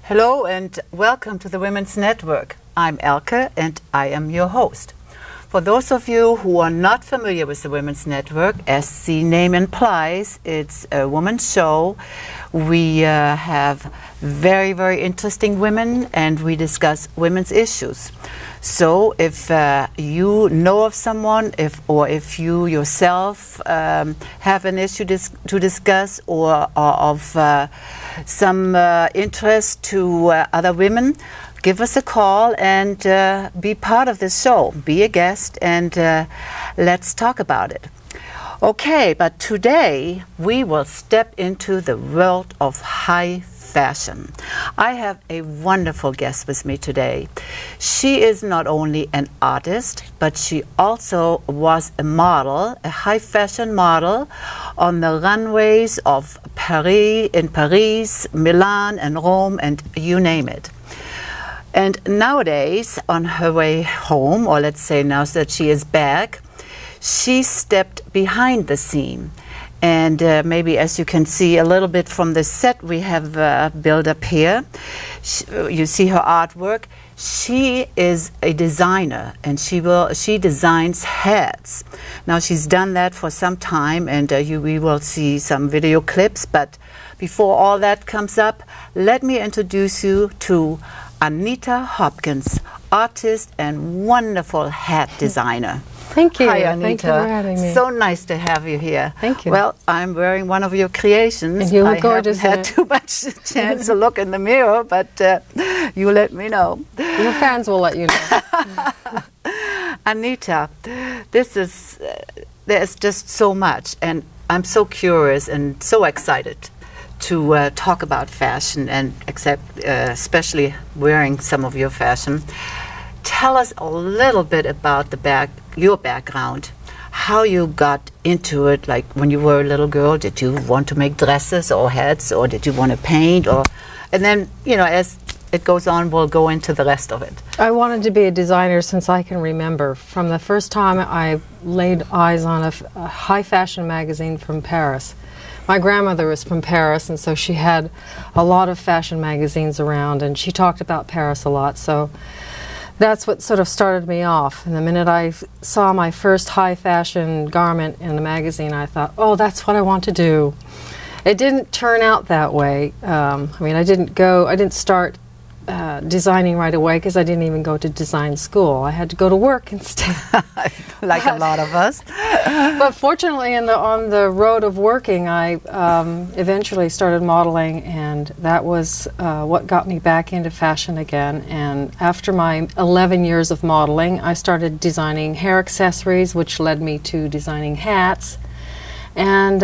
Hello and welcome to the Women's Network. I'm Elke and I am your host. For those of you who are not familiar with the Women's Network, as the name implies, it's a women's show. We have very, very interesting women and we discuss women's issues. So if you know of someone, or if you yourself have an issue to discuss or are of some interest to other women, give us a call and be part of this show. Be a guest and let's talk about it. Okay, but today we will step into the world of high fashion. I have a wonderful guest with me today. She is not only an artist, but she also was a model, a high fashion model on the runways of Paris, Milan and Rome and you name it. And nowadays, on her way home, or let's say now that she is back, she stepped behind the scene. And maybe as you can see a little bit from the set we have built up here, you see her artwork. She is a designer and she designs hats. Now she's done that for some time and we will see some video clips. But before all that comes up, let me introduce you to Anita Hopkins, artist and wonderful hat designer. Thank you. Hi, Anita. Thank you for having me. So nice to have you here. Thank you. Well, I'm wearing one of your creations. And you look gorgeous. I haven't had too much chance to look in the mirror, but you let me know. Your fans will let you know. Anita, there's just so much, and I'm so curious and so excited to talk about fashion, and especially wearing some of your fashion. Tell us a little bit about your background, how you got into it. Like when you were a little girl, did you want to make dresses or hats, or did you want to paint? And then, as it goes on, we'll go into the rest of it. I wanted to be a designer since I can remember. From the first time I laid eyes on a high fashion magazine from Paris. My grandmother was from Paris, and so she had a lot of fashion magazines around, and she talked about Paris a lot. So that's what sort of started me off. And the minute I saw my first high fashion garment in the magazine, I thought, oh, that's what I want to do. It didn't turn out that way. I didn't start designing right away because I didn't even go to design school. I had to go to work instead. Like a lot of us. But fortunately, on the road of working, I eventually started modeling, and that was what got me back into fashion again. And after my 11 years of modeling, I started designing hair accessories, which led me to designing hats. And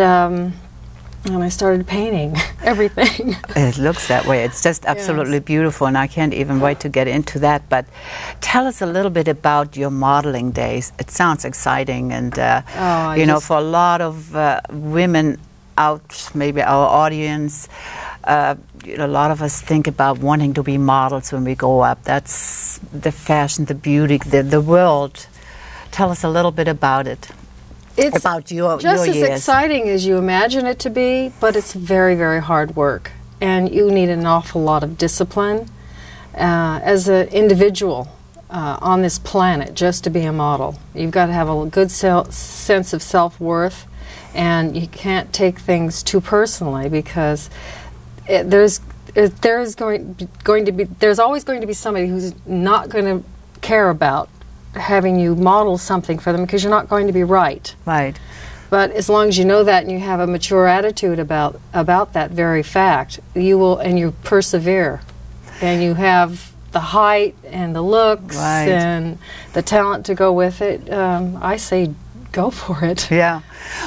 I started painting everything. It looks that way. It's just absolutely beautiful, and I can't even wait to get into that. But tell us a little bit about your modeling days. It sounds exciting, and for a lot of women out, maybe our audience, a lot of us think about wanting to be models when we grow up. That's the fashion, the beauty, the world. Tell us a little bit about it. It's about your just as years. exciting as you imagine it to be, but it's very, very hard work. And you need an awful lot of discipline as an individual on this planet just to be a model. You've got to have a good sense of self-worth, and you can't take things too personally because there's always going to be somebody who's not going to care about having you model something for them because you're not going to be right. Right. But as long as you know that and you have a mature attitude about that very fact, you persevere, and you have the height and the looks and the talent to go with it, I say go for it. Yeah.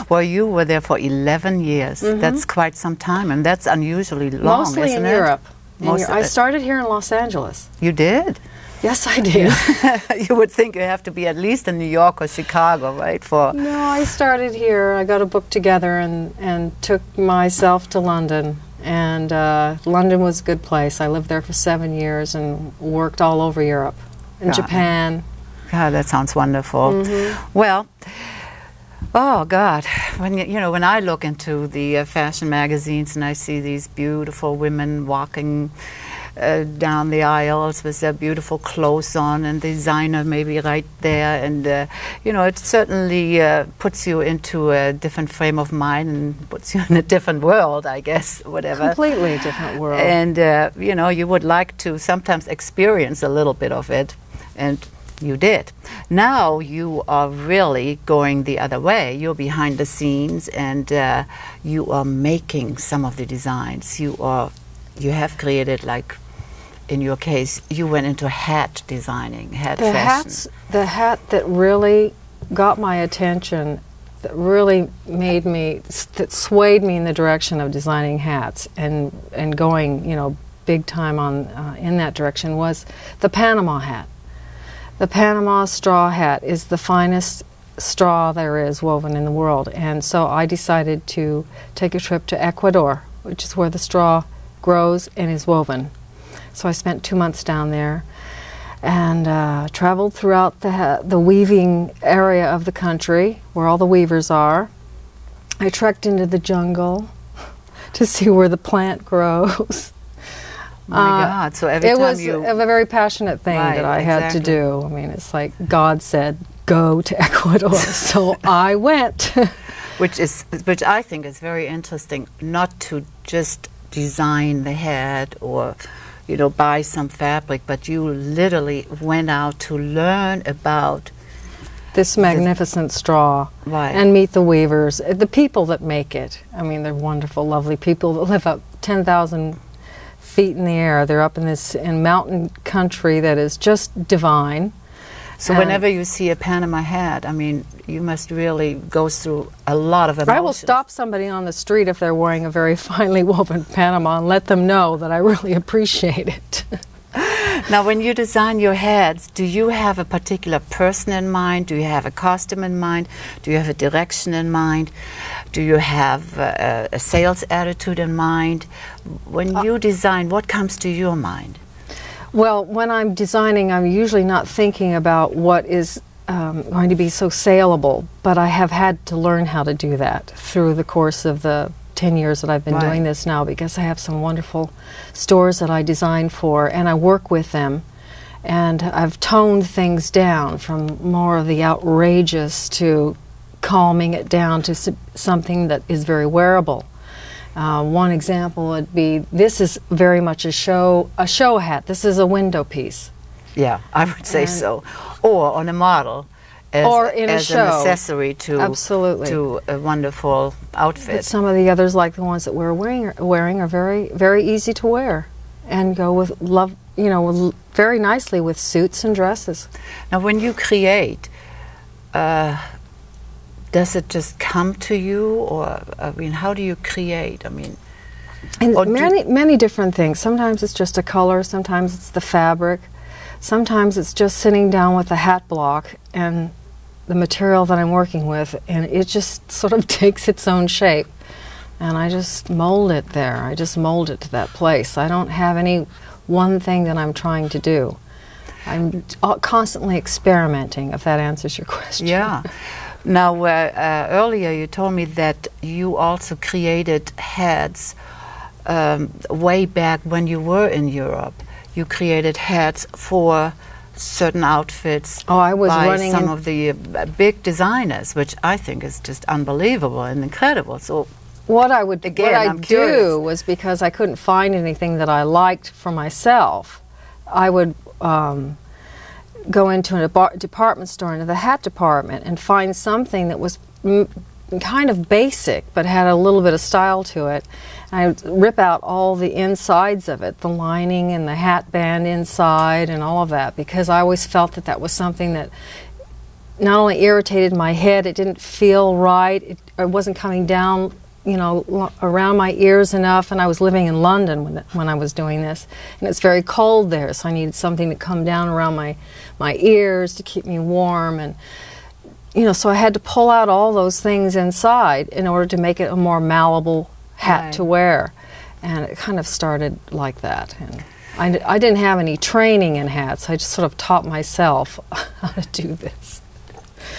Well, you were there for 11 years. Mm-hmm. That's quite some time, and that's unusually long, Mostly isn't in it? Europe. I it. started here in Los Angeles. You did? Yes, I did. You would think you have to be at least in New York or Chicago, right? No, I started here. I got a book together and took myself to London. And London was a good place. I lived there for 7 years and worked all over Europe and Japan. God, that sounds wonderful. Mm-hmm. Well, oh God, when I look into the fashion magazines and I see these beautiful women walking down the aisles with their beautiful clothes on, and the designer maybe right there, and you know, it certainly puts you into a different frame of mind and puts you in a different world, I guess, whatever. Completely different world. And you know, you would like to sometimes experience a little bit of it, and you did. Now you are really going the other way. You're behind the scenes, and you are making some of the designs. You have created, like in your case, you went into hat designing, hat fashion. The hat that really got my attention, that really made me, that swayed me in the direction of designing hats and going, you know, big time on in that direction, was the Panama hat. The Panama straw hat is the finest straw there is woven in the world, and so I decided to take a trip to Ecuador, which is where the straw grows and is woven. So I spent 2 months down there and traveled throughout the weaving area of the country where all the weavers are. I trekked into the jungle to see where the plant grows. Oh my God! So every time it was a very passionate thing that I had to do. I mean, it's like God said, "Go to Ecuador," so I went. Which I think is very interesting. Not to just design the hat or, you know, buy some fabric, but you literally went out to learn about this magnificent straw, right, and meet the weavers, the people that make it. I mean, they're wonderful, lovely people that live up 10,000 feet in the air. They're up in this mountain country that is just divine. So whenever you see a Panama hat, I mean, you must really go through a lot of emotions. I will stop somebody on the street if they're wearing a very finely woven Panama and let them know that I really appreciate it. Now, when you design your hats, do you have a particular person in mind? Do you have a costume in mind? Do you have a direction in mind? Do you have a sales attitude in mind? When you design, what comes to your mind? Well, when I'm designing, I'm usually not thinking about what is going to be so saleable, but I have had to learn how to do that through the course of the 10 years that I've been doing this now, because I have some wonderful stores that I design for, and I work with them, and I've toned things down from more of the outrageous to calming it down to something that is very wearable. One example would be, this is very much a show hat. This is a window piece. Yeah, I would say so. Or on a model. Or in a show. As an accessory to a wonderful outfit. But some of the others, like the ones that we're wearing, are very, very easy to wear and go with very nicely with suits and dresses. Now, when you create, does it just come to you, or I mean, how do you create? I mean, and many different things. Sometimes it's just a color. Sometimes it's the fabric. Sometimes it's just sitting down with a hat block and the material that I'm working with, and it just sort of takes its own shape, and I just mold it there. I just mold it to that place. I don't have any one thing that I'm trying to do. I'm constantly experimenting, if that answers your question. Yeah. Now, earlier you told me that you also created hats way back when you were in Europe. You created hats for certain outfits. Oh, I was running some of the big designers, which I think is just unbelievable and incredible. So, what I do was, because I couldn't find anything that I liked for myself, I would go into a department store, into the hat department, and find something that was kind of basic but had a little bit of style to it. And I would rip out all the insides of it, the lining and the hat band inside and all of that, because I always felt that that was something that not only irritated my head, it didn't feel right, it wasn't coming down, you know, around my ears enough. And I was living in London when I was doing this, and it's very cold there, so I needed something to come down around my ears to keep me warm. And you know, so I had to pull out all those things inside in order to make it a more malleable hat to wear. And it kind of started like that. And I didn't have any training in hats. I just sort of taught myself how to do this.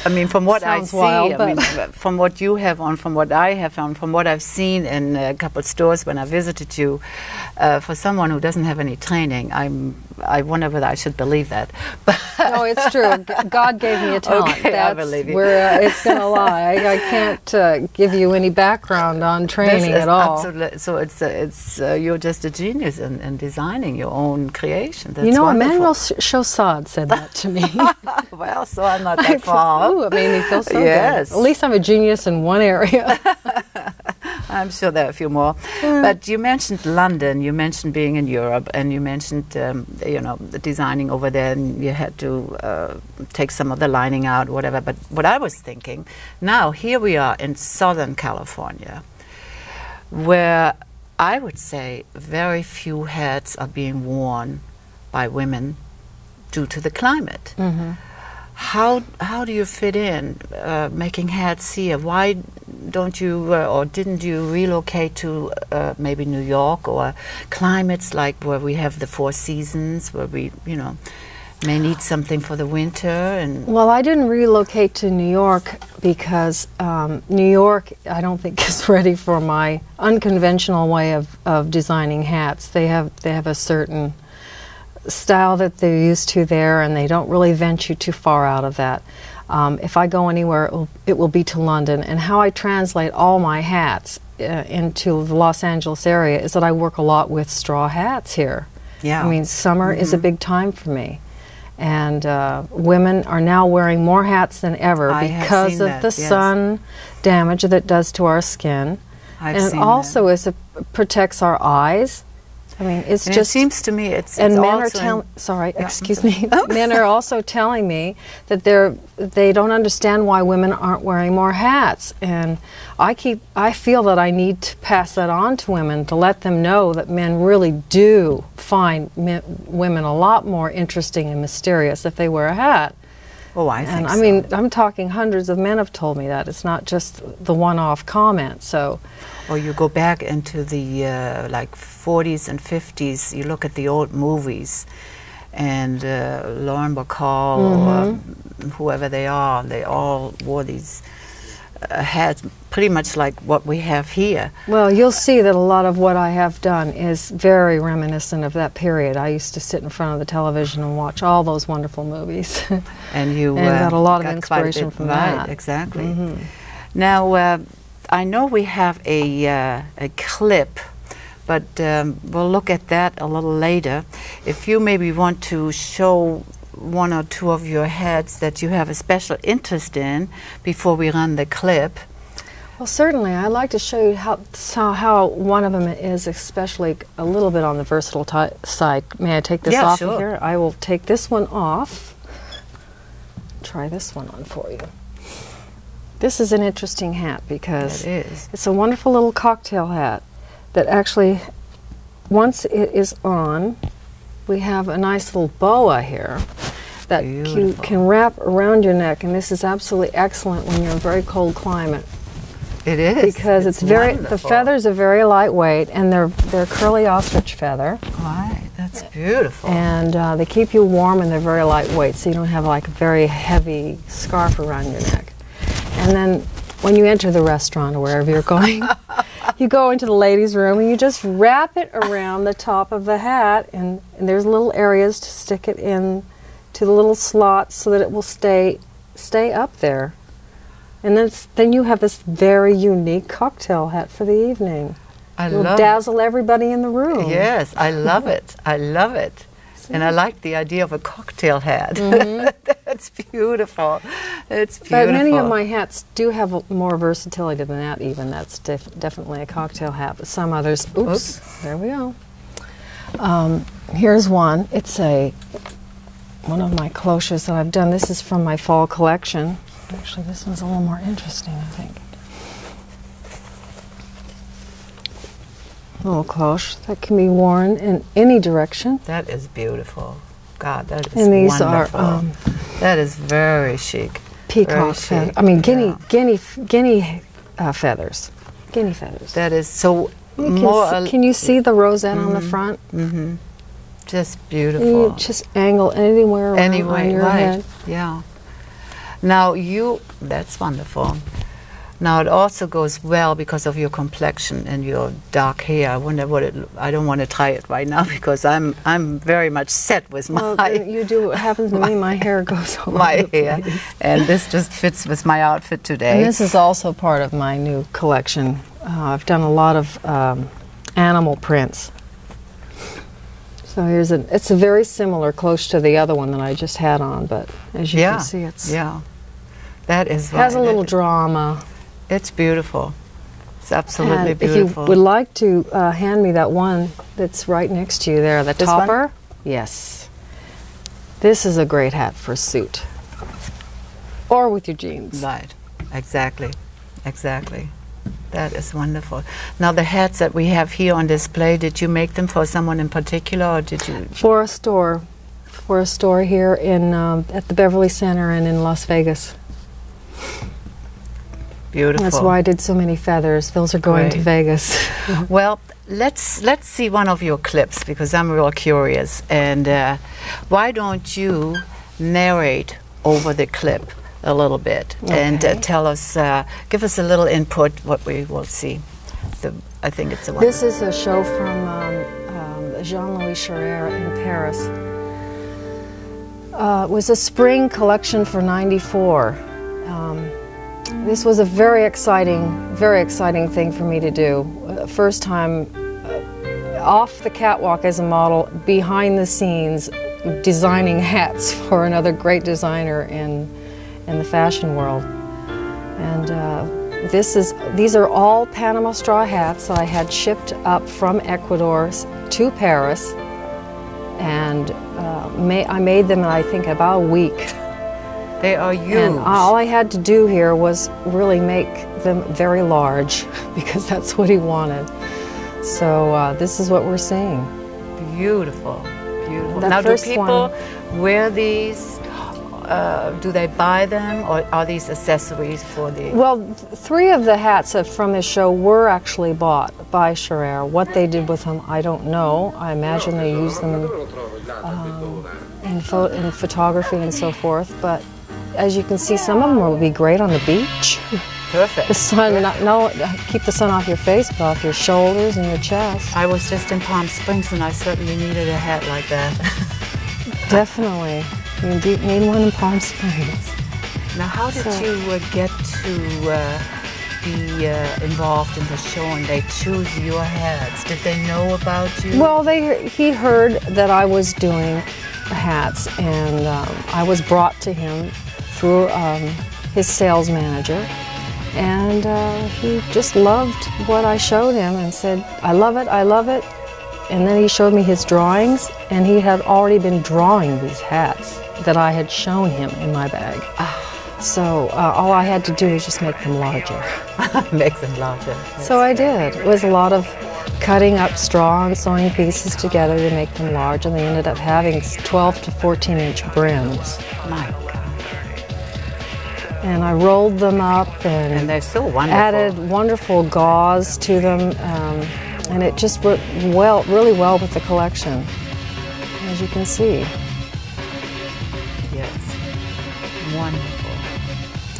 I mean, from what I Sounds see, wild, I mean, from what you have on, from what I have on, from what I've seen in a couple of stores when I visited you, for someone who doesn't have any training, I wonder whether I should believe that. No, it's true. God gave me a talent. Okay, That's I believe you. where it's going to lie. I can't give you any background on training at all. Absolutely. So it's you're just a genius in designing your own creation. That's You know, wonderful. Emmanuel Chaussade said that to me. Well, so I'm not that far. Ooh, it made me feel so Yes. good. At least I'm a genius in one area. I'm sure there are a few more. But you mentioned London, you mentioned being in Europe, and you mentioned, the designing over there, and you had to take some of the lining out, whatever. But what I was thinking, now here we are in Southern California, where I would say very few hats are being worn by women due to the climate. Mm-hmm. How do you fit in making hats here? Why don't you or didn't you relocate to maybe New York or climates like where we have the 4 seasons, where we may need something for the winter? And Well, I didn't relocate to New York because New York, I don't think, is ready for my unconventional way of designing hats. They have a certain style that they're used to there, and they don't really venture too far out of that. If I go anywhere, it will be to London. And how I translate all my hats into the Los Angeles area is that I work a lot with straw hats here. yeah, I mean, summer is a big time for me. And women are now wearing more hats than ever because of the sun damage that it does to our skin. I've and seen also as it protects our eyes. I mean, it's and just. it seems to me it's And men also are excuse me. Men are also telling me that they don't understand why women aren't wearing more hats, and I feel that I need to pass that on to women to let them know that men really do find women a lot more interesting and mysterious if they wear a hat. Oh, I think And so. I mean, I'm talking hundreds of men have told me that. It's not just the one-off comment. So. Or you go back into the like 40s and 50s, you look at the old movies, and Lauren Bacall or whoever they all wore these hats pretty much like what we have here. Well, you'll see that a lot of what I have done is very reminiscent of that period. I used to sit in front of the television and watch all those wonderful movies. And you and got a lot of got inspiration from that. Right, exactly. Now, I know we have a clip, but we'll look at that a little later. If you maybe want to show 1 or 2 of your hats that you have a special interest in before we run the clip. Well, certainly. I'd like to show you how one of them is especially a little bit on the versatile side. May I take this off of here? I will take this one off. Try this one on for you. This is an interesting hat because it's a wonderful little cocktail hat that actually, once it is on, we have a nice little boa here that you can wrap around your neck, and this is absolutely excellent when you're in a very cold climate. It is. Because it's very, the feathers are very lightweight, and they're curly ostrich feather. Right, that's beautiful. And they keep you warm, and they're very lightweight, so you don't have like a very heavy scarf around your neck. And then when you enter the restaurant or wherever you're going, you go into the ladies' room and you just wrap it around the top of the hat, and there's little areas to stick it in to the little slots so that it will stay up there. And then you have this very unique cocktail hat for the evening. It'll dazzle everybody in the room. Yes, I love it. I love it. And I like the idea of a cocktail hat. That's beautiful. It's beautiful. But many of my hats do have more versatility than that even. That's definitely a cocktail hat. But some others, oops. There we go. Here's one. It's one of my cloches that I've done. This is from my fall collection. Actually, this one's a little more interesting, I think. Little cloche that can be worn in any direction. That is beautiful. God, that is and these wonderful. Are that is very chic. Peacock feathers. I mean, guinea feathers. Guinea feathers. That is so Can you see the rosette on the front? Mm-hmm. Just beautiful. You just angle anywhere around on your head. Yeah. Now that's wonderful. Now it also goes well because of your complexion and your dark hair. I wonder I don't want to try it right now because I'm very much set with my. Well, you do. What happens to me? My hair goes all my over the hair, place. and this just fits with my outfit today. And this is also part of my new collection. I've done a lot of animal prints. So it's a very similar, close to the other one that I just had on, but as you can see, that is has a little drama. It's beautiful. It's absolutely and beautiful. If you would like to hand me that one that's right next to you there, the topper. One? Yes. This is a great hat for a suit. Or with your jeans. Right. Exactly. Exactly. That is wonderful. Now the hats that we have here on display, did you make them for someone in particular, or did you? For a store. For a store here in at the Beverly Center and in Las Vegas. Beautiful. That's why I did so many feathers. Those are going to Vegas. Well, let's see one of your clips because I'm real curious. And why don't you narrate over the clip a little bit and tell us, give us a little input what we will see. I think it's a one. This is a show from Jean-Louis Charrière in Paris. It was a spring collection for '94. This was a very exciting thing for me to do. First time off the catwalk as a model, behind the scenes, designing hats for another great designer in the fashion world. And these are all Panama straw hats I had shipped up from Ecuador to Paris, and I made them in, I think, about a week. They are huge. And all I had to do here was really make them very large because that's what he wanted. So this is what we're seeing. Beautiful, beautiful. Now, do people wear these? Do they buy them, or are these accessories for the? Well, 3 of the hats from this show were actually bought by Charrière. What they did with them, I don't know. I imagine they used them in photography and so forth. But as you can see, some of them will be great on the beach. Perfect. The sun, keep the sun off your face, but off your shoulders and your chest. I was just in Palm Springs, and I certainly needed a hat like that. Definitely. You need one in Palm Springs. Now, how did you get to be involved in the show and they choose your hats? Did they know about you? Well, he heard that I was doing hats, and I was brought to him through his sales manager, and he just loved what I showed him and said, I love it, I love it. And then he showed me his drawings, and he had already been drawing these hats that I had shown him in my bag. So all I had to do was just make them larger. Make them larger. So I did. It was a lot of cutting up straw and sewing pieces together to make them large, and they ended up having 12 to 14-inch brims. My God. And I rolled them up and they're so wonderful. Added wonderful gauze to them, and it just worked really well with the collection, as you can see. Yes, wonderful.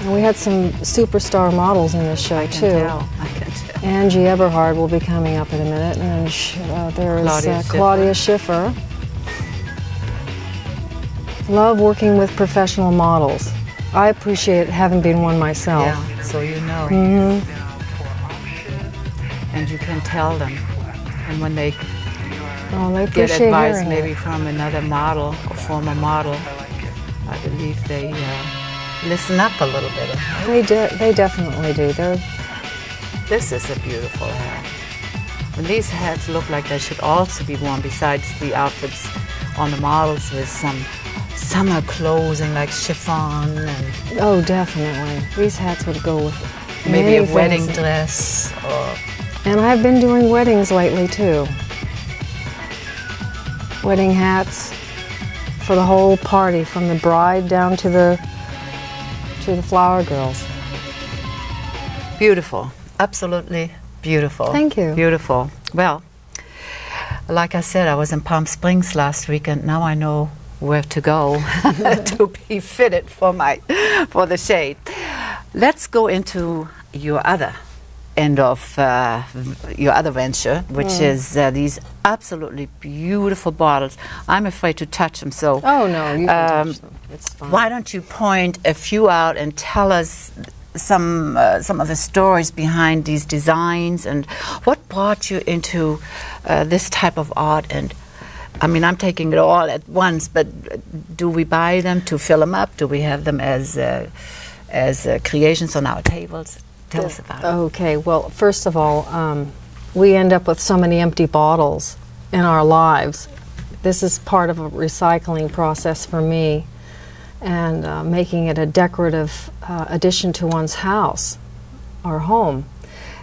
And we had some superstar models in this show too. I can tell. Angie Eberhard will be coming up in a minute, and then there's Claudia Schiffer. Love working with professional models. I appreciate having been one myself. Yeah, so you know. Mm-hmm. And you can tell them. And when they get advice maybe from another model or former model, I believe they listen up a little bit. They definitely do. This is a beautiful hat. And these hats look like they should also be worn besides the outfits on the models with some summer clothing like chiffon and... Oh, definitely. These hats would go with maybe a wedding dress or... And I've been doing weddings lately too. Wedding hats for the whole party, from the bride down to the flower girls. Beautiful. Absolutely beautiful. Thank you. Beautiful. Well, like I said, I was in Palm Springs last week, and now I know where to go to be fitted for the shade. Let's go into your other end of your other venture, which is these absolutely beautiful bottles. I'm afraid to touch them, so oh no, you can touch them. It's fine. Why don't you point a few out and tell us some of the stories behind these designs and what brought you into this type of art? And I mean, I'm taking it all at once, but do we buy them to fill them up? Do we have them as creations on our tables? Tell us about it. Okay, well, first of all, we end up with so many empty bottles in our lives. This is part of a recycling process for me, and making it a decorative addition to one's house or home.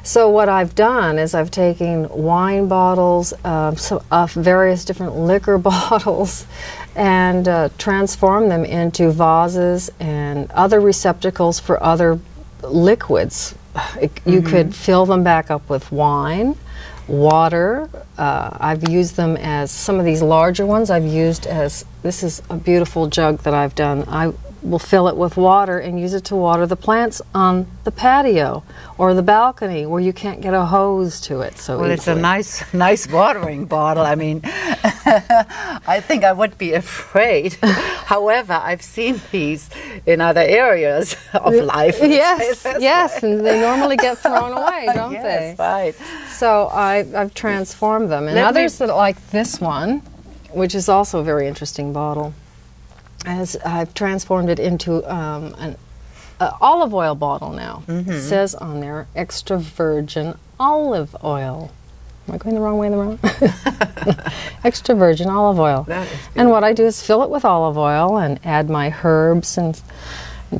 So what I've done is I've taken wine bottles, various different liquor bottles, and transformed them into vases and other receptacles for other liquids. You could fill them back up with wine, water. I've used them as, some of these larger ones I've used as, this is a beautiful jug that I've done. I will fill it with water and use it to water the plants on the patio or the balcony where you can't get a hose to it so well, easily. It's a nice watering bottle. I mean, I think I would be afraid. However, I've seen these in other areas of life. Yes, and they normally get thrown away, don't they? Yes, right. So I've transformed them. And others that like this one, which is also a very interesting bottle, as I've transformed it into an olive oil bottle now. It says on there, extra virgin olive oil. Am I going the wrong way in the room? Extra virgin olive oil. And what I do is fill it with olive oil and add my herbs and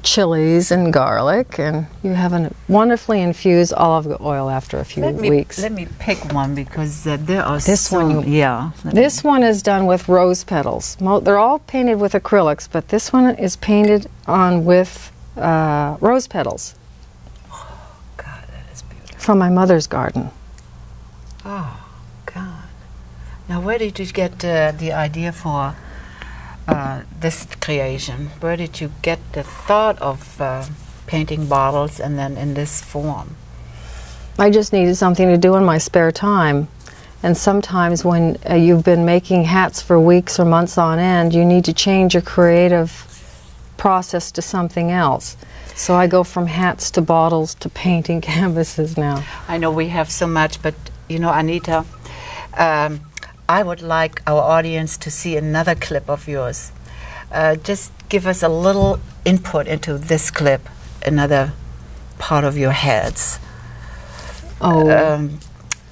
chilies and garlic, and you have a wonderfully infused olive oil after a few weeks. Let me pick one because there are this one. Yeah. This one is done with rose petals. They're all painted with acrylics, but this one is painted on with rose petals. Oh, God, that is beautiful. From my mother's garden. Oh, God. Now, where did you get the idea for this creation? Where did you get the thought of painting bottles and then in this form? I just needed something to do in my spare time. And sometimes when you've been making hats for weeks or months on end, you need to change your creative process to something else. So I go from hats to bottles to painting canvases now. I know we have so much, but you know, Anita, I would like our audience to see another clip of yours. Just give us a little input into this clip, another part of your heads. Oh.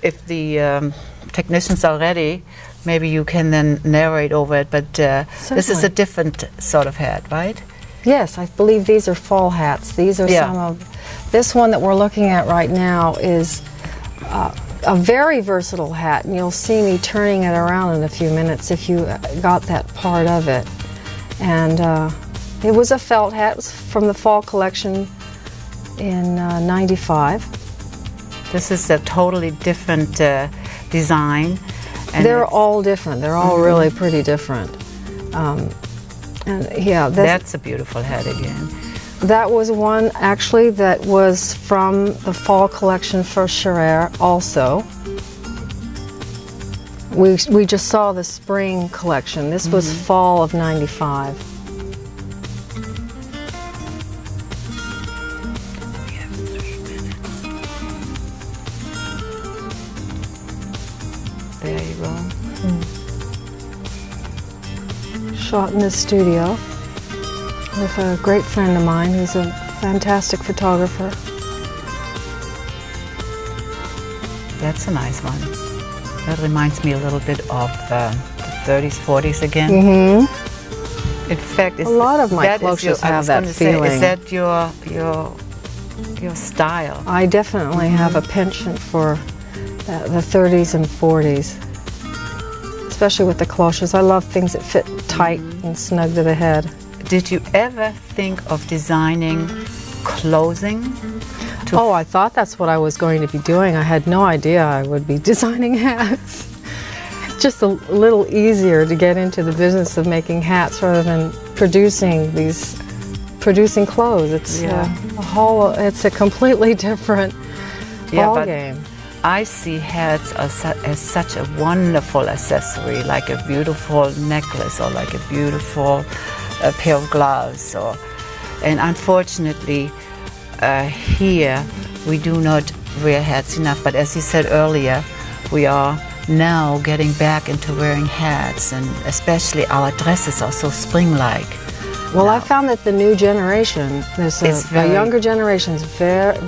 If the technicians are ready, maybe you can then narrate over it, but this is a different sort of hat, right? Yes, I believe these are fall hats. These are some of... This one that we're looking at right now is a very versatile hat, and you'll see me turning it around in a few minutes if you got that part of it. And it was a felt hat. It was from the fall collection in '95. This is a totally different design. And they're all different. They're all really pretty different. And yeah, that's a beautiful hat again. That was one actually that was from the fall collection for Scherer also. We just saw the spring collection. This was fall of '95. We have 3 minutes. There you go. Shot in the studio with a great friend of mine who's a fantastic photographer. That's a nice one. That reminds me a little bit of the 30s, 40s again. In fact, a lot of my clothes have that feeling. Is that your style? I definitely have a penchant for the 30s and 40s, especially with the cloches. I love things that fit tight and snug to the head. Did you ever think of designing clothing? Oh, I thought that's what I was going to be doing. I had no idea I would be designing hats. just a little easier to get into the business of making hats rather than producing clothes. It's it's a completely different ball game. I see hats as such a wonderful accessory, like a beautiful necklace or like a beautiful pair of gloves. And unfortunately, here we do not wear hats enough. But as you said earlier, we are now getting back into wearing hats, and especially our dresses are so spring-like. Well, I found that the new generation, the younger generation, is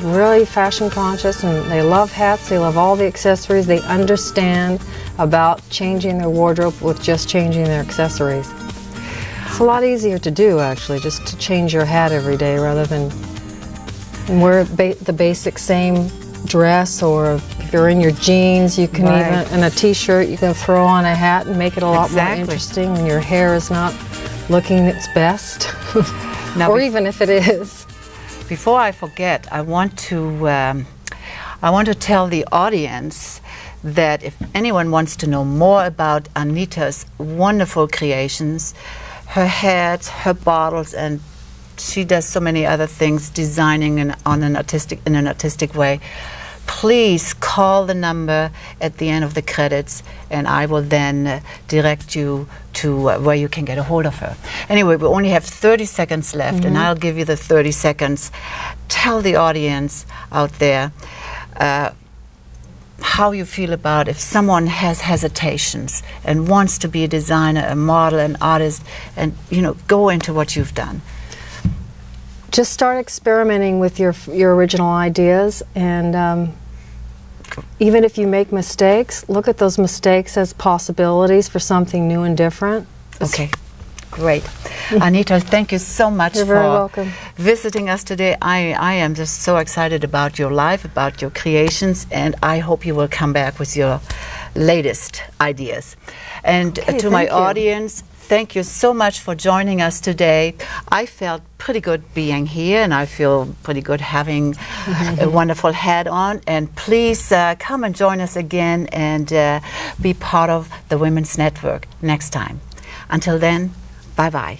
really fashion conscious, and they love hats, they love all the accessories, they understand about changing their wardrobe with just changing their accessories. It's a lot easier to do, actually, just to change your hat every day rather than wear the basic same dress, or if you're in your jeans, you can even, in a t-shirt, you can throw on a hat and make it a lot more interesting when your hair is not looking its best, or even if it is. Before I forget, I want to tell the audience that if anyone wants to know more about Anita's wonderful creations, her hats, her bottles, and she does so many other things, designing in an artistic way, please call the number at the end of the credits, and I will then direct you to where you can get a hold of her. Anyway, we only have 30 seconds left, and I'll give you the 30 seconds. Tell the audience out there how you feel about if someone has hesitations and wants to be a designer, a model, an artist, and go into what you've done. Just start experimenting with your original ideas, and even if you make mistakes, look at those mistakes as possibilities for something new and different. Okay, great. Anita, thank you so much for visiting us today. I am just so excited about your life, about your creations, and I hope you will come back with your latest ideas. And to my audience, thank you so much for joining us today. I felt pretty good being here, and I feel pretty good having a wonderful hat on. And please come and join us again and be part of the Women's Network next time. Until then, bye-bye.